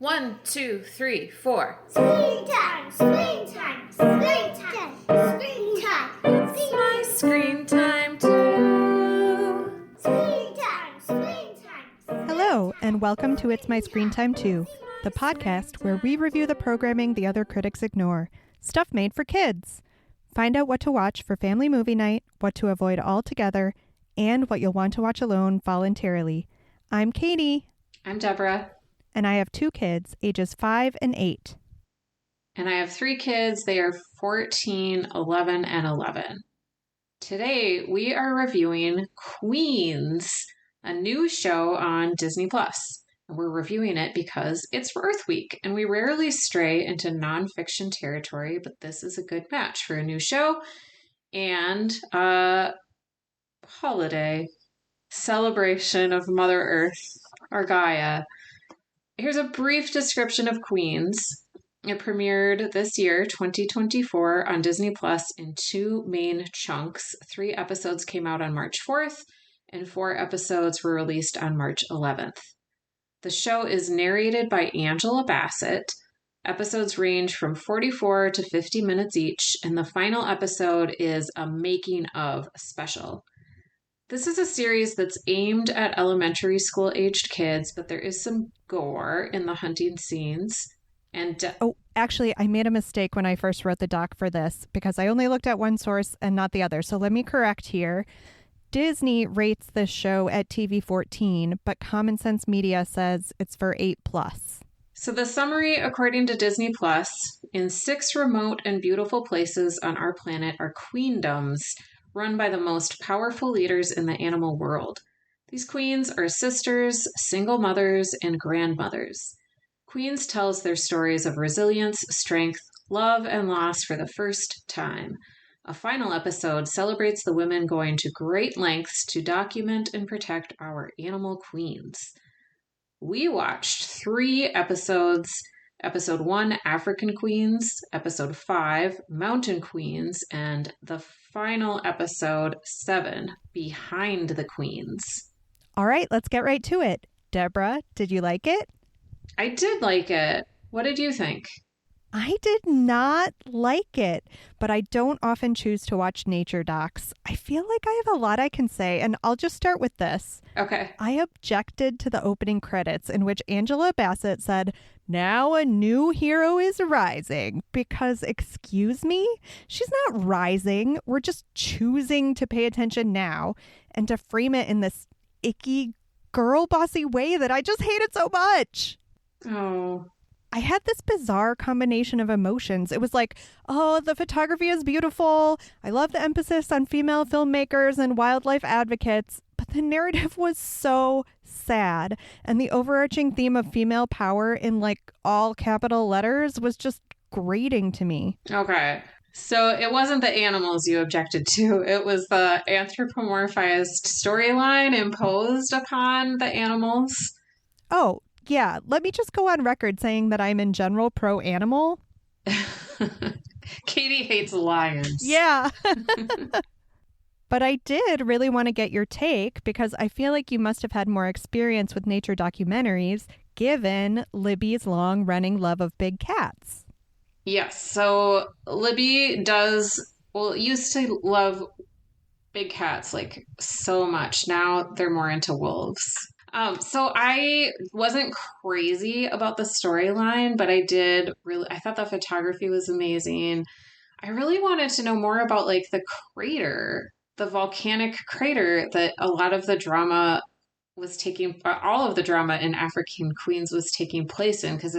1, 2, 3, 4. Screen time, screen time, screen time, screen time. It's my screen time too. Screen time, screen time. Hello, and welcome to It's My Screen Time Too, the podcast where we review the programming the other critics ignore, stuff made for kids. Find out what to watch for family movie night, what to avoid altogether, and what you'll want to watch alone voluntarily. I'm Katie. I'm Deborah. And I have 2 kids, ages 5 and 8. And I have 3 kids. They are 14, 11, and 11. Today, we are reviewing Queens, a new show on Disney+. And we're reviewing it because it's Earth Week, and we rarely stray into nonfiction territory, but this is a good match for a new show and a holiday celebration of Mother Earth, or Gaia. Here's a brief description of Queens. It premiered this year, 2024, on Disney Plus in 2 main chunks. 3 episodes came out on March 4th, and 4 episodes were released on March 11th. The show is narrated by Angela Bassett. Episodes range from 44 to 50 minutes each, and the final episode is a making of special. This is a series that's aimed at elementary school-aged kids, but there is some gore in the hunting scenes. And Actually, I made a mistake when I first wrote the doc for this because I only looked at one source and not the other. So let me correct here. Disney rates this show at TV 14, but Common Sense Media says it's for 8+. So the summary, according to Disney Plus, in 6 remote and beautiful places on our planet are queendoms run by the most powerful leaders in the animal world. These queens are sisters, single mothers, and grandmothers. Queens tells their stories of resilience, strength, love, and loss for the first time. A final episode celebrates the women going to great lengths to document and protect our animal queens. We watched 3 episodes. Episode 1, African Queens, Episode 5, Mountain Queens, and the final episode, 7, Behind the Queens. All right, let's get right to it. Deborah, did you like it? I did like it. What did you think? I did not like it, but I don't often choose to watch nature docs. I feel like I have a lot I can say, and I'll just start with this. Okay. I objected to the opening credits in which Angela Bassett said, "Now a new hero is rising," because, excuse me, she's not rising. We're just choosing to pay attention now and to frame it in this icky, girl-bossy way that I just hated so much. Oh. I had this bizarre combination of emotions. It was like, oh, the photography is beautiful. I love the emphasis on female filmmakers and wildlife advocates. But the narrative was so sad. And the overarching theme of female power in like all capital letters was just grating to me. Okay. So it wasn't the animals you objected to. It was the anthropomorphized storyline imposed upon the animals. Oh, yeah, let me just go on record saying that I'm in general pro-animal. Katie hates lions. Yeah. But I did really want to get your take because I feel like you must have had more experience with nature documentaries given Libby's long-running love of big cats. Yes, so Libby used to love big cats like so much. Now they're more into wolves. So I wasn't crazy about the storyline, but I thought the photography was amazing. I really wanted to know more about like the crater, the volcanic crater that all of the drama in African Queens was taking place in, because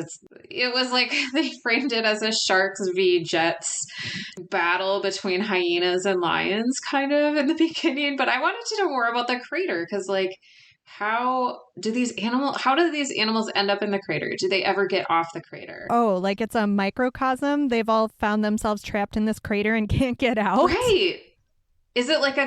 it was like they framed it as a sharks v jets battle between hyenas and lions kind of in the beginning. But I wanted to know more about the crater because like, how do these animals end up in the crater? Do they ever get off the crater? Oh, like it's a microcosm? They've all found themselves trapped in this crater and can't get out? Right. Is it like a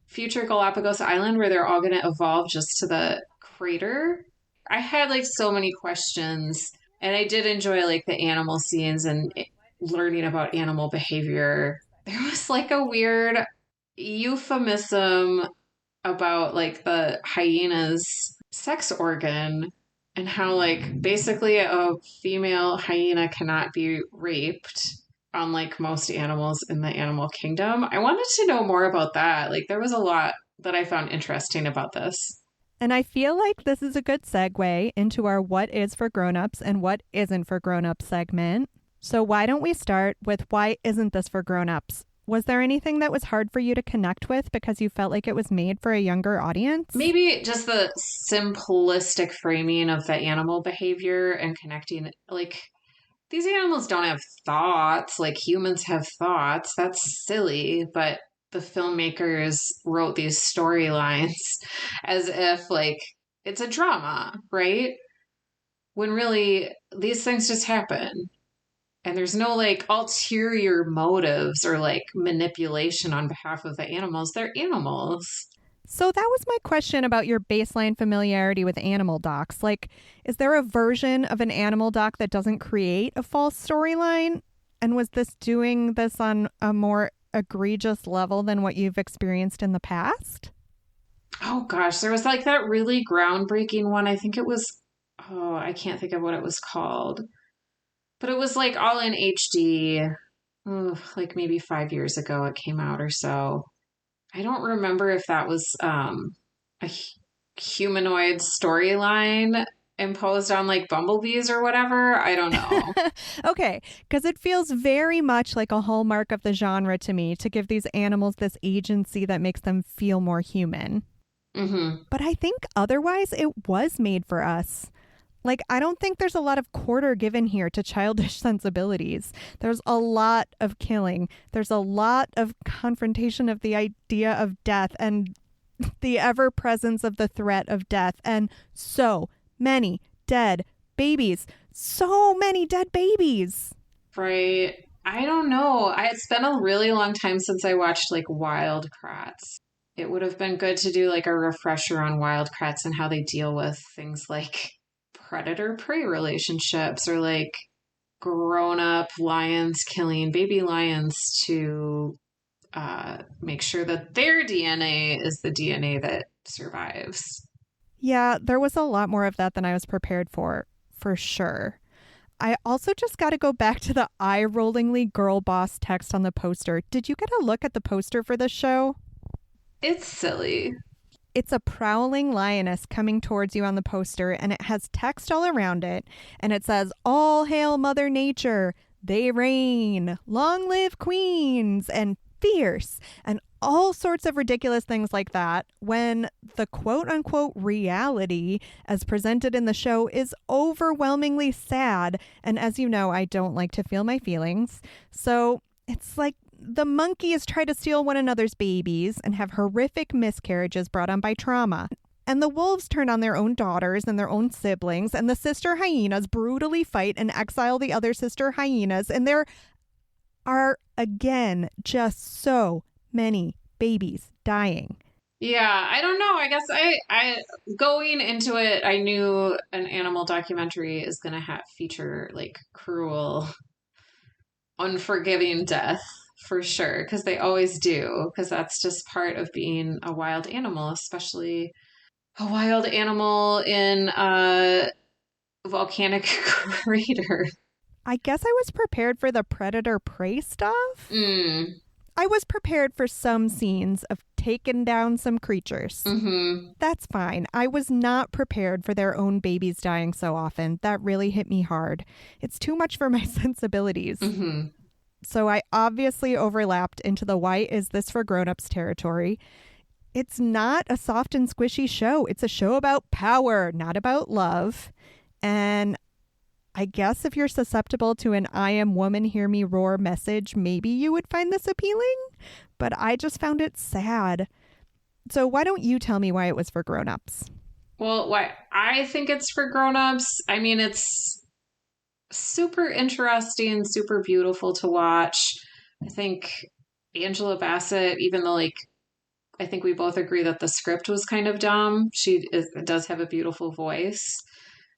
future Galapagos Island where they're all going to evolve just to the crater? I had like so many questions, and I did enjoy like the animal scenes and learning about animal behavior. There was like a weird euphemism about like the hyena's sex organ and how, like, basically a female hyena cannot be raped, unlike most animals in the animal kingdom. I wanted to know more about that. Like, there was a lot that I found interesting about this. And I feel like this is a good segue into our what is for grown-ups and what isn't for grown-ups segment. So why don't we start with why isn't this for grown-ups? Was there anything that was hard for you to connect with because you felt like it was made for a younger audience? Maybe just the simplistic framing of the animal behavior and connecting, like, these animals don't have thoughts like humans have thoughts. That's silly, but the filmmakers wrote these storylines as if, like, it's a drama, right? When really these things just happen. And there's no, like, ulterior motives or, like, manipulation on behalf of the animals. They're animals. So that was my question about your baseline familiarity with animal docs. Like, is there a version of an animal doc that doesn't create a false storyline? And was this doing this on a more egregious level than what you've experienced in the past? Oh gosh, there was, like, that really groundbreaking one. I think it was, I can't think of what it was called. But it was, like, all in HD. Like maybe 5 years ago it came out or so. I don't remember if that was a humanoid storyline imposed on, like, bumblebees or whatever. I don't know. Okay, because it feels very much like a hallmark of the genre to me to give these animals this agency that makes them feel more human. Mm-hmm. But I think otherwise it was made for us. Like, I don't think there's a lot of quarter given here to childish sensibilities. There's a lot of killing. There's a lot of confrontation of the idea of death and the ever presence of the threat of death. And so many dead babies. So many dead babies. Right. I don't know. It's been a really long time since I watched, like, Wild Kratts. It would have been good to do, like, a refresher on Wild Kratts and how they deal with things like predator-prey relationships, or, like, grown-up lions killing baby lions to make sure that their DNA is the DNA that survives. Yeah, there was a lot more of that than I was prepared for sure. I also just got to go back to the eye-rollingly Girlboss text on the poster. Did you get a look at the poster for this show? It's silly. It's a prowling lioness coming towards you on the poster, and it has text all around it. And it says, "All hail Mother Nature. They reign. Long live queens," and "fierce," and all sorts of ridiculous things like that, when the quote-unquote reality as presented in the show is overwhelmingly sad. And as you know, I don't like to feel my feelings. So it's like the monkeys try to steal one another's babies and have horrific miscarriages brought on by trauma. And the wolves turn on their own daughters and their own siblings, and the sister hyenas brutally fight and exile the other sister hyenas. And there are, again, just so many babies dying. Yeah, I don't know. I guess I going into it, I knew an animal documentary is going to feature, like, cruel, unforgiving death. For sure, because they always do, because that's just part of being a wild animal, especially a wild animal in a volcanic crater. I guess I was prepared for the predator-prey stuff. I was prepared for some scenes of taking down some creatures. Mm-hmm. That's fine. I was not prepared for their own babies dying so often. That really hit me hard. It's too much for my sensibilities. Mm-hmm. So I obviously overlapped into the why is this for grown-ups territory. It's not a soft and squishy show. It's a show about power, not about love. And I guess if you're susceptible to an "I am woman, hear me roar" message, maybe you would find this appealing. But I just found it sad. So why don't you tell me why it was for grown-ups? Well, why I think it's for grown-ups, I mean, it's super interesting, super beautiful to watch. I think Angela Bassett, even though, like, I think we both agree that the script was kind of dumb, does have a beautiful voice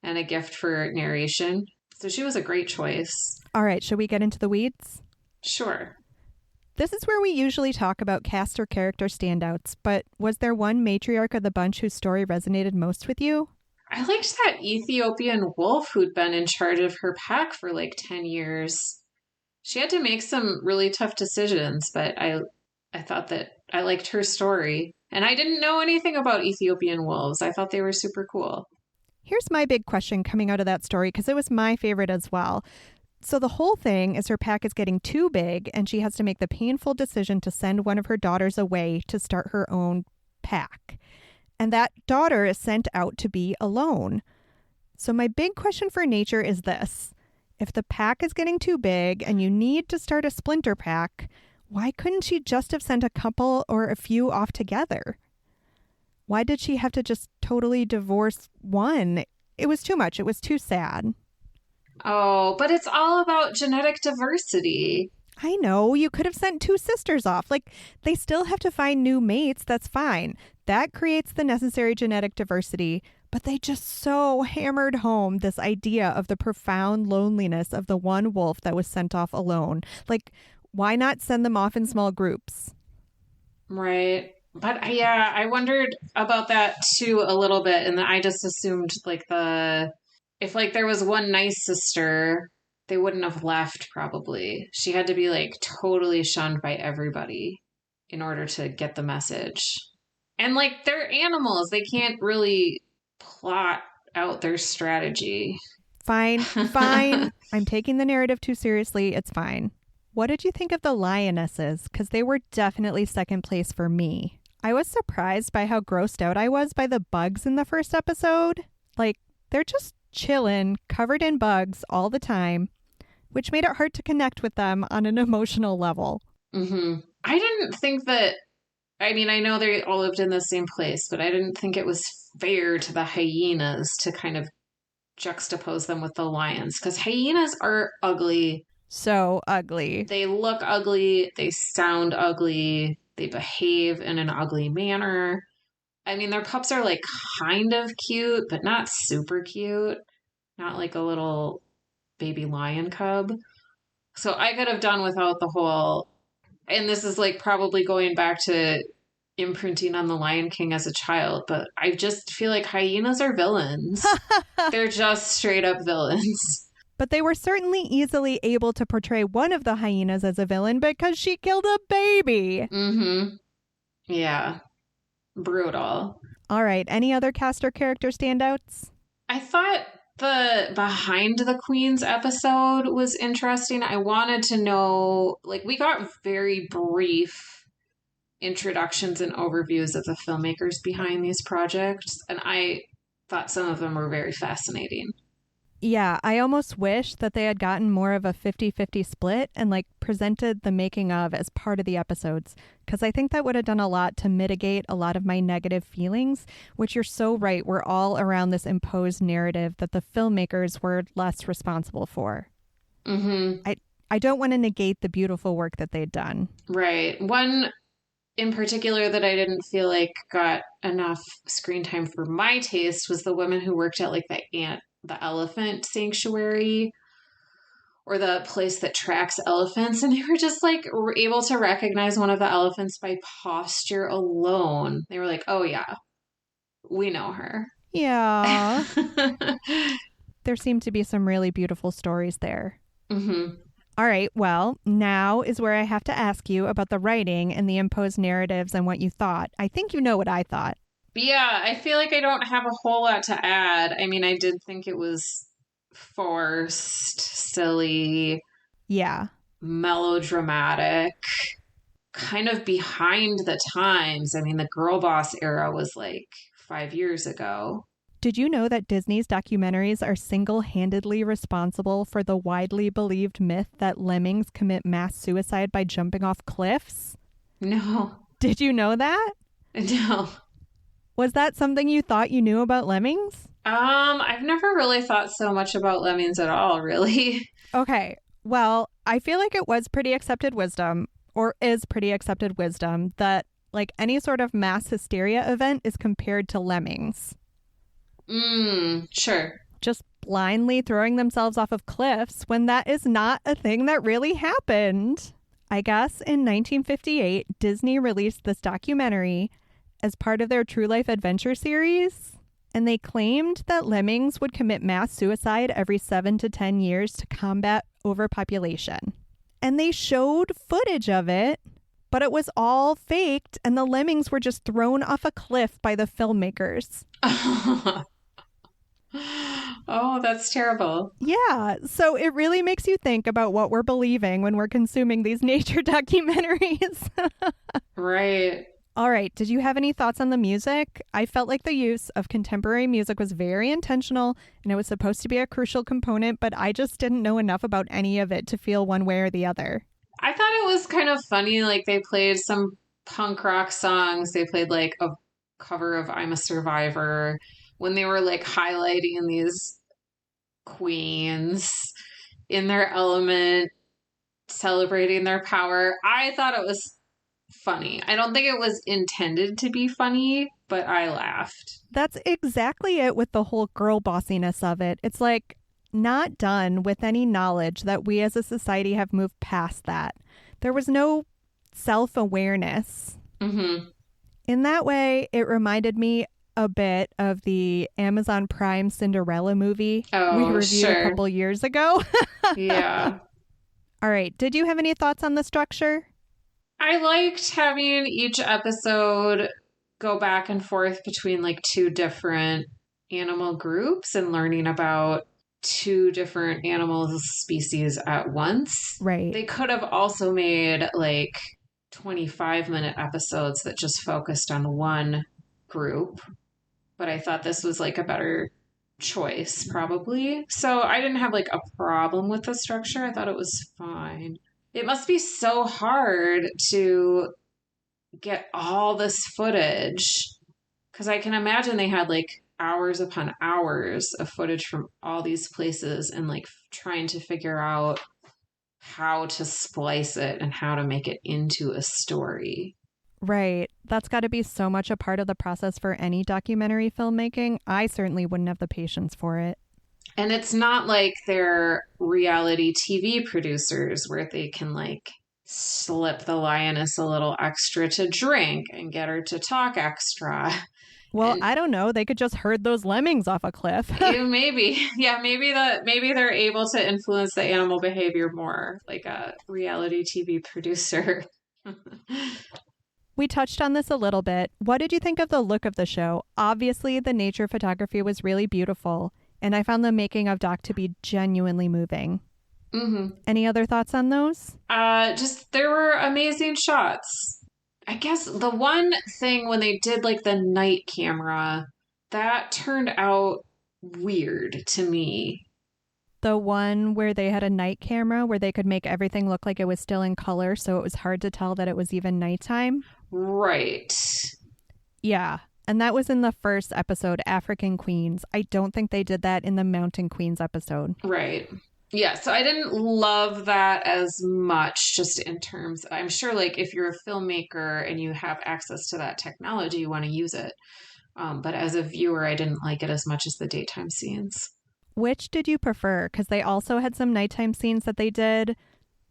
and a gift for narration. So she was a great choice. All right, should we get into the weeds? Sure. This is where we usually talk about cast or character standouts, but was there one matriarch of the bunch whose story resonated most with you? I liked that Ethiopian wolf who'd been in charge of her pack for like 10 years. She had to make some really tough decisions, but I thought that I liked her story. And I didn't know anything about Ethiopian wolves. I thought they were super cool. Here's my big question coming out of that story, because it was my favorite as well. So the whole thing is her pack is getting too big, and she has to make the painful decision to send one of her daughters away to start her own pack. And that daughter is sent out to be alone. So my big question for nature is this. If the pack is getting too big and you need to start a splinter pack, why couldn't she just have sent a couple or a few off together? Why did she have to just totally divorce one? It was too much. It was too sad. Oh, but it's all about genetic diversity. I know. You could have sent two sisters off. Like, they still have to find new mates. That's fine. That creates the necessary genetic diversity. But they just so hammered home this idea of the profound loneliness of the one wolf that was sent off alone. Like, why not send them off in small groups? Right. But yeah, I wondered about that too a little bit. And then I just assumed if like there was one nice sister, they wouldn't have left probably. She had to be like totally shunned by everybody in order to get the message. And like they're animals. They can't really plot out their strategy. Fine. I'm taking the narrative too seriously. It's fine. What did you think of the lionesses? Because they were definitely second place for me. I was surprised by how grossed out I was by the bugs in the first episode. Like, they're just chilling, covered in bugs all the time, which made it hard to connect with them on an emotional level. Mm-hmm. I didn't think that, I mean, I know they all lived in the same place, but I didn't think it was fair to the hyenas to kind of juxtapose them with the lions, because hyenas are ugly. So ugly. They look ugly, they sound ugly, they behave in an ugly manner. I mean, their pups are like kind of cute, but not super cute. Not like a little baby lion cub. So I could have done without the whole, and this is like probably going back to imprinting on the Lion King as a child, but I just feel like hyenas are villains. They're just straight up villains. But they were certainly easily able to portray one of the hyenas as a villain because she killed a baby. Mm-hmm. Yeah. Brutal. All right. Any other cast or character standouts? I thought the Behind the Queens episode was interesting. I wanted to know, like, we got very brief introductions and overviews of the filmmakers behind these projects, and I thought some of them were very fascinating. Yeah, I almost wish that they had gotten more of a 50-50 split and like presented the making of as part of the episodes, because I think that would have done a lot to mitigate a lot of my negative feelings, which you're so right, we're all around this imposed narrative that the filmmakers were less responsible for. Mm-hmm. I don't want to negate the beautiful work that they'd done. Right. One in particular that I didn't feel like got enough screen time for my taste was the woman who worked at like the elephant sanctuary or the place that tracks elephants, and they were just like able to recognize one of the elephants by posture alone. They were like, oh yeah, we know her. Yeah. There seemed to be some really beautiful stories there. Mm-hmm. All right, well, now is where I have to ask you about the writing and the imposed narratives and what you thought. I think you know what I thought. Yeah, I feel like I don't have a whole lot to add. I mean, I did think it was forced, silly, Yeah, melodramatic, kind of behind the times. I mean, the Girlboss era was like 5 years ago. Did you know that Disney's documentaries are single-handedly responsible for the widely believed myth that lemmings commit mass suicide by jumping off cliffs? No. Did you know that? No. Was that something you thought you knew about lemmings? I've never really thought so much about lemmings at all, really. Okay, well, I feel like it was pretty accepted wisdom, or is pretty accepted wisdom, that like any sort of mass hysteria event is compared to lemmings. Sure. Just blindly throwing themselves off of cliffs when that is not a thing that really happened. I guess in 1958, Disney released this documentary as part of their True Life Adventure series. And they claimed that lemmings would commit mass suicide every 7 to 10 years to combat overpopulation. And they showed footage of it, but it was all faked, and the lemmings were just thrown off a cliff by the filmmakers. Oh, that's terrible. Yeah, so it really makes you think about what we're believing when we're consuming these nature documentaries. Right. All right, did you have any thoughts on the music? I felt like the use of contemporary music was very intentional, and it was supposed to be a crucial component, but I just didn't know enough about any of it to feel one way or the other. I thought it was kind of funny. Like, they played some punk rock songs. They played like a cover of I'm a Survivor when they were like highlighting these queens in their element, celebrating their power. I thought it was funny. I don't think it was intended to be funny, but I laughed. That's exactly it with the whole girl bossiness of it. It's like not done with any knowledge that we as a society have moved past that. There was no self-awareness. Mm-hmm. In that way, it reminded me a bit of the Amazon Prime Cinderella movie we reviewed a couple years ago. Yeah. All right. Did you have any thoughts on the structure? I liked having each episode go back and forth between like two different animal groups and learning about two different animal species at once. Right. They could have also made like 25-minute episodes that just focused on one group, but I thought this was like a better choice probably. So I didn't have like a problem with the structure. I thought it was fine. It must be so hard to get all this footage, because I can imagine they had like hours upon hours of footage from all these places and like trying to figure out how to splice it and how to make it into a story. Right. That's got to be so much a part of the process for any documentary filmmaking. I certainly wouldn't have the patience for it. And it's not like they're reality TV producers where they can like slip the lioness a little extra to drink and get her to talk extra. Well, And I don't know. They could just herd those lemmings off a cliff. maybe they're able to influence the animal behavior more, like a reality TV producer. We touched on this a little bit. What did you think of the look of the show? Obviously, the nature photography was really beautiful, and I found the making of Doc to be genuinely moving. Mm-hmm. Any other thoughts on those? Just there were amazing shots. I guess the one thing when they did like the night camera, that turned out weird to me. The one where they had a night camera where they could make everything look like it was still in color, so it was hard to tell that it was even nighttime. Right. Yeah. And that was in the first episode, African Queens. I don't think they did that in the Mountain Queens episode. Right. Yeah, so I didn't love that as much, just in terms, I'm sure like if you're a filmmaker and you have access to that technology, you want to use it. But as a viewer, I didn't like it as much as the daytime scenes. Which did you prefer? Because they also had some nighttime scenes that they did.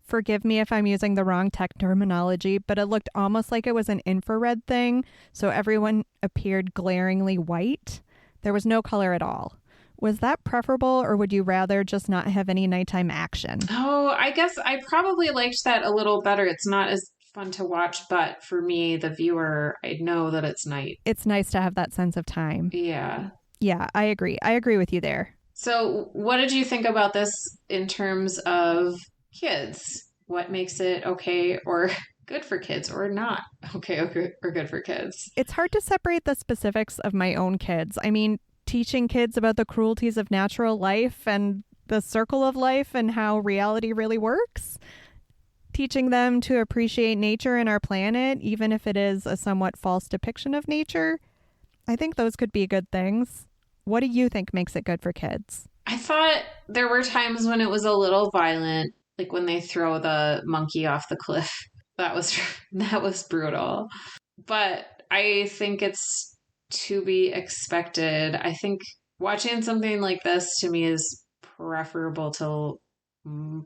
Forgive me if I'm using the wrong tech terminology, but it looked almost like it was an infrared thing. So everyone appeared glaringly white. There was no color at all. Was that preferable, or would you rather just not have any nighttime action? Oh, I guess I probably liked that a little better. It's not as fun to watch, but for me, the viewer, I know that it's night. It's nice to have that sense of time. Yeah. Yeah, I agree. I agree with you there. So what did you think about this in terms of kids? What makes it okay or good for kids or not okay or good for kids? It's hard to separate the specifics of my own kids. I mean, teaching kids about the cruelties of natural life and the circle of life and how reality really works. Teaching them to appreciate nature and our planet, even if it is a somewhat false depiction of nature. I think those could be good things. What do you think makes it good for kids? I thought there were times when it was a little violent, like when they throw the monkey off the cliff. That was brutal. But I think it's to be expected. I think watching something like this to me is preferable to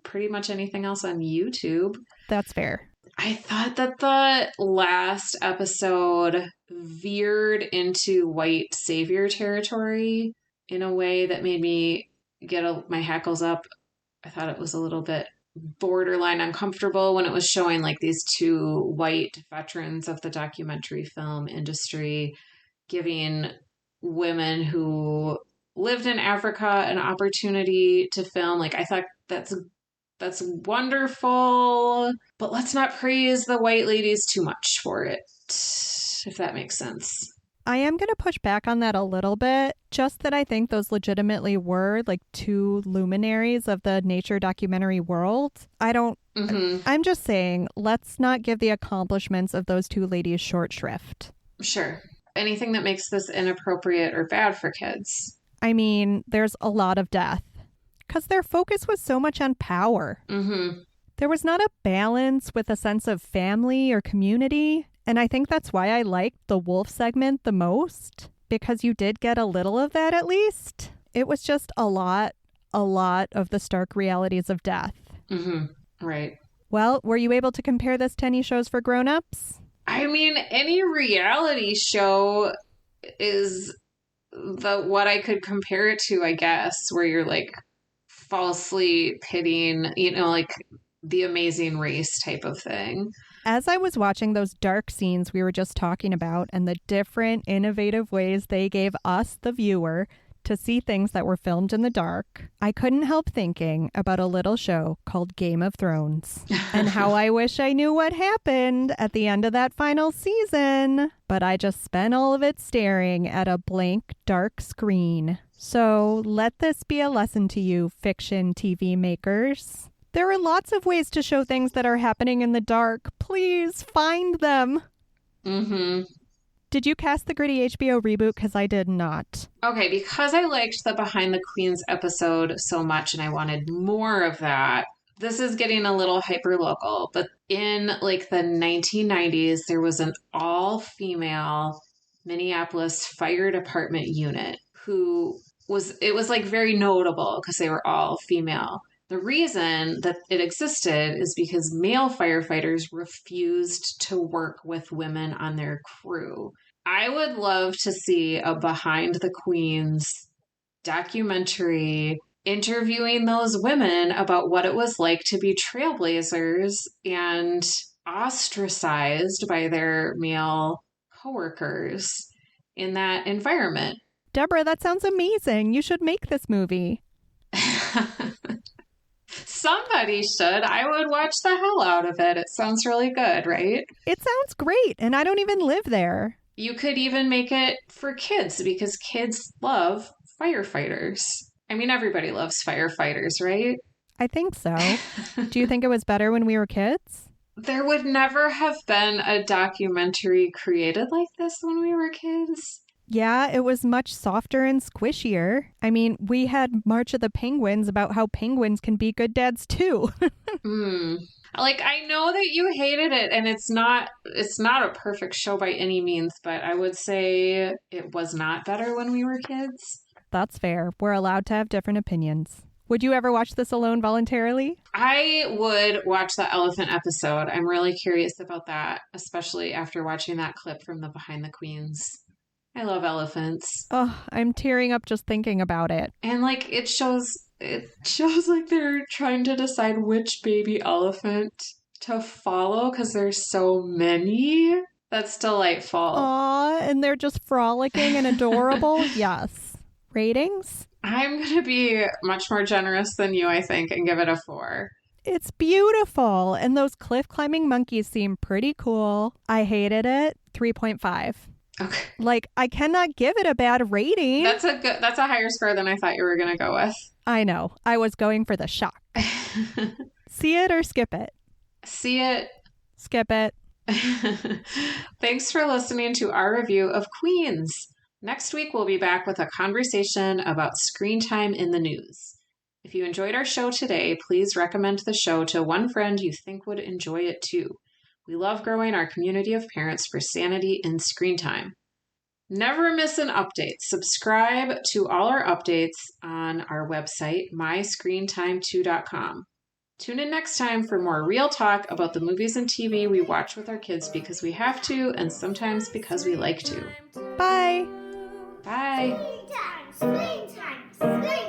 pretty much anything else on YouTube. That's fair. I thought that the last episode, veered into white savior territory in a way that made me get my hackles up. I thought it was a little bit borderline uncomfortable when it was showing like these two white veterans of the documentary film industry giving women who lived in Africa an opportunity to film. Like, I thought that's wonderful, but let's not praise the white ladies too much for it, if that makes sense. I am going to push back on that a little bit, just that I think those legitimately were like two luminaries of the nature documentary world. I'm just saying, let's not give the accomplishments of those two ladies short shrift. Sure. Anything that makes this inappropriate or bad for kids. I mean, there's a lot of death because their focus was so much on power. There was not a balance with a sense of family or community. And I think that's why I liked the wolf segment the most, because you did get a little of that at least. It was just a lot of the stark realities of death. Right. Well, were you able to compare this to any shows for grown-ups? I mean, any reality show is what I could compare it to, I guess, where you're like falsely pitting, like The Amazing Race type of thing. As I was watching those dark scenes we were just talking about and the different innovative ways they gave us, the viewer, to see things that were filmed in the dark, I couldn't help thinking about a little show called Game of Thrones and how I wish I knew what happened at the end of that final season, but I just spent all of it staring at a blank, dark screen. So let this be a lesson to you, fiction TV makers. There are lots of ways to show things that are happening in the dark. Please find them. Did you cast the gritty HBO reboot? Because I did not. Okay, because I liked the Behind the Queens episode so much and I wanted more of that. This is getting a little hyper-local, but in like the 1990s, there was an all-female Minneapolis fire department unit it was like very notable because they were all female. The reason that it existed is because male firefighters refused to work with women on their crew. I would love to see a Behind the Queens documentary interviewing those women about what it was like to be trailblazers and ostracized by their male coworkers in that environment. Deborah, that sounds amazing. You should make this movie. Somebody should. I would watch the hell out of it. It sounds really good, right? It sounds great, and I don't even live there. You could even make it for kids because kids love firefighters. I mean, everybody loves firefighters, right? I think so. Do you think it was better when we were kids? There would never have been a documentary created like this when we were kids. Yeah, it was much softer and squishier. I mean, we had March of the Penguins about how penguins can be good dads too. Like, I know that you hated it, and it's not a perfect show by any means, but I would say it was not better when we were kids. That's fair. We're allowed to have different opinions. Would you ever watch this alone voluntarily? I would watch the elephant episode. I'm really curious about that, especially after watching that clip from the Behind the Queens. I love elephants. Oh, I'm tearing up just thinking about it. And like it shows like they're trying to decide which baby elephant to follow because there's so many. That's delightful. Aw, and they're just frolicking and adorable. Yes. Ratings? I'm going to be much more generous than you, I think, and give it a 4. It's beautiful. And those cliff climbing monkeys seem pretty cool. I hated it. 3.5. Okay. Like, I cannot give it a bad rating. That's a higher score than I thought you were going to go with. I know. I was going for the shock. See it or skip it? See it. Skip it. Thanks for listening to our review of Queens. Next week, we'll be back with a conversation about screen time in the news. If you enjoyed our show today, please recommend the show to one friend you think would enjoy it too. We love growing our community of parents for sanity in screen time. Never miss an update. Subscribe to all our updates on our website, myscreentime2.com. Tune in next time for more real talk about the movies and TV we watch with our kids because we have to and sometimes because we like to. Bye. Bye. Screen time, screen time, screen